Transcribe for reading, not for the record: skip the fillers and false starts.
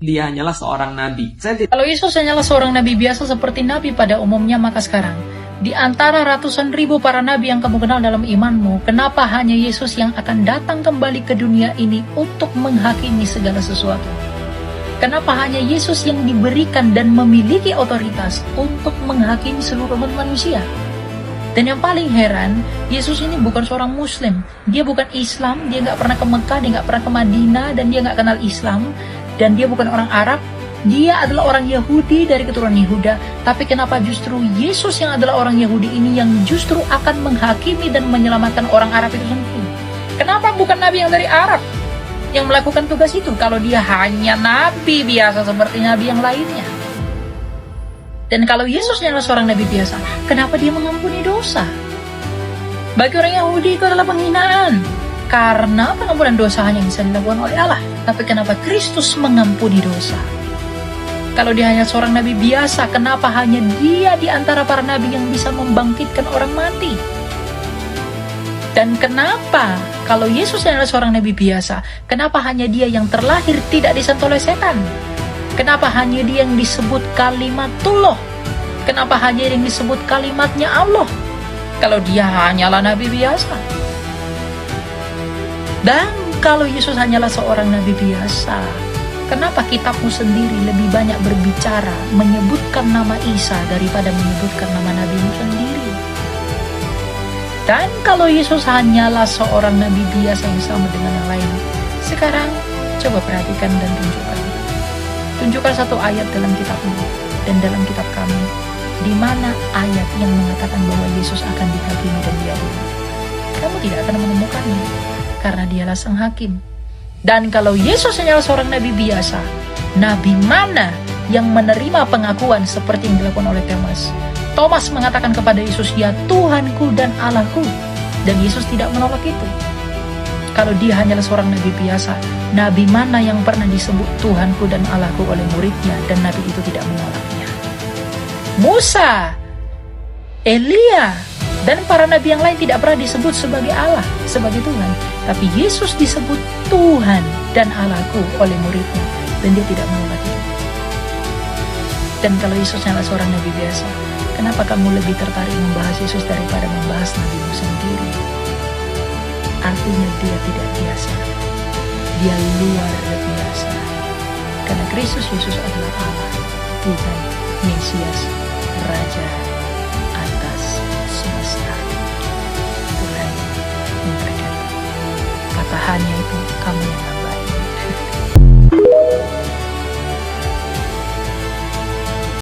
dia hanyalah seorang nabi. Kalau Yesus hanyalah seorang nabi biasa seperti nabi pada umumnya, maka sekarang di antara ratusan ribu para nabi yang kamu kenal dalam imanmu, kenapa hanya Yesus yang akan datang kembali ke dunia ini untuk menghakimi segala sesuatu? Kenapa hanya Yesus yang diberikan dan memiliki otoritas untuk menghakimi seluruh umat manusia? Dan yang paling heran, Yesus ini bukan seorang Muslim. Dia bukan Islam, dia nggak pernah ke Mekah, dia nggak pernah ke Madinah, dan dia nggak kenal Islam. Dan dia bukan orang Arab, dia adalah orang Yahudi dari keturunan Yehuda. Tapi kenapa justru Yesus yang adalah orang Yahudi ini yang justru akan menghakimi dan menyelamatkan orang Arab itu sendiri? Kenapa bukan nabi yang dari Arab yang melakukan tugas itu, kalau dia hanya nabi biasa seperti nabi yang lainnya? Dan kalau Yesus adalah seorang nabi biasa, kenapa dia mengampuni dosa? Bagi orang Yahudi itu adalah penghinaan, karena pengampunan dosa hanya bisa dilakukan oleh Allah. Tapi kenapa Kristus mengampuni dosa? Kalau dia hanya seorang nabi biasa, kenapa hanya dia di antara para nabi yang bisa membangkitkan orang mati? Dan kenapa kalau Yesus adalah seorang nabi biasa, kenapa hanya dia yang terlahir tidak disentuh oleh setan? Kenapa hanya dia yang disebut kalimatullah? Kenapa hanya dia yang disebut kalimatnya Allah? Kalau dia hanyalah nabi biasa. Dan kalau Yesus hanyalah seorang nabi biasa, kenapa kitabmu sendiri lebih banyak berbicara menyebutkan nama Isa daripada menyebutkan nama nabimu sendiri? Dan kalau Yesus hanyalah seorang nabi biasa yang sama dengan yang lain, sekarang coba perhatikan dan tunjukkan. Tunjukkan satu ayat dalam kitabmu dan dalam kitab kami, di mana ayat yang mengatakan bahwa Yesus akan dihakimi dan diadili. Kamu tidak akan menemukannya, karena dialah sang hakim. Dan kalau Yesus hanyalah seorang nabi biasa, nabi mana yang menerima pengakuan seperti yang dilakukan oleh Thomas? Thomas mengatakan kepada Yesus, "Ya Tuhanku dan Allahku." Dan Yesus tidak menolak itu. Kalau dia hanyalah seorang nabi biasa, nabi mana yang pernah disebut Tuhanku dan Allahku oleh muridnya dan nabi itu tidak menolaknya? Musa, Elia, dan para nabi yang lain tidak pernah disebut sebagai Allah, sebagai Tuhan. Tapi Yesus disebut Tuhan dan Allahku oleh muridnya, dan dia tidak menolak itu. Dan kalau Yesus adalah seorang nabi biasa, kenapa kamu lebih tertarik membahas Yesus daripada membahas nabimu sendiri? Artinya dia tidak biasa, dia luar biasa. Karena Kristus Yesus adalah Allah, Tuhan, Mesias, Raja atas semesta. Tuhan memberkati. Katahannya itu kamu yang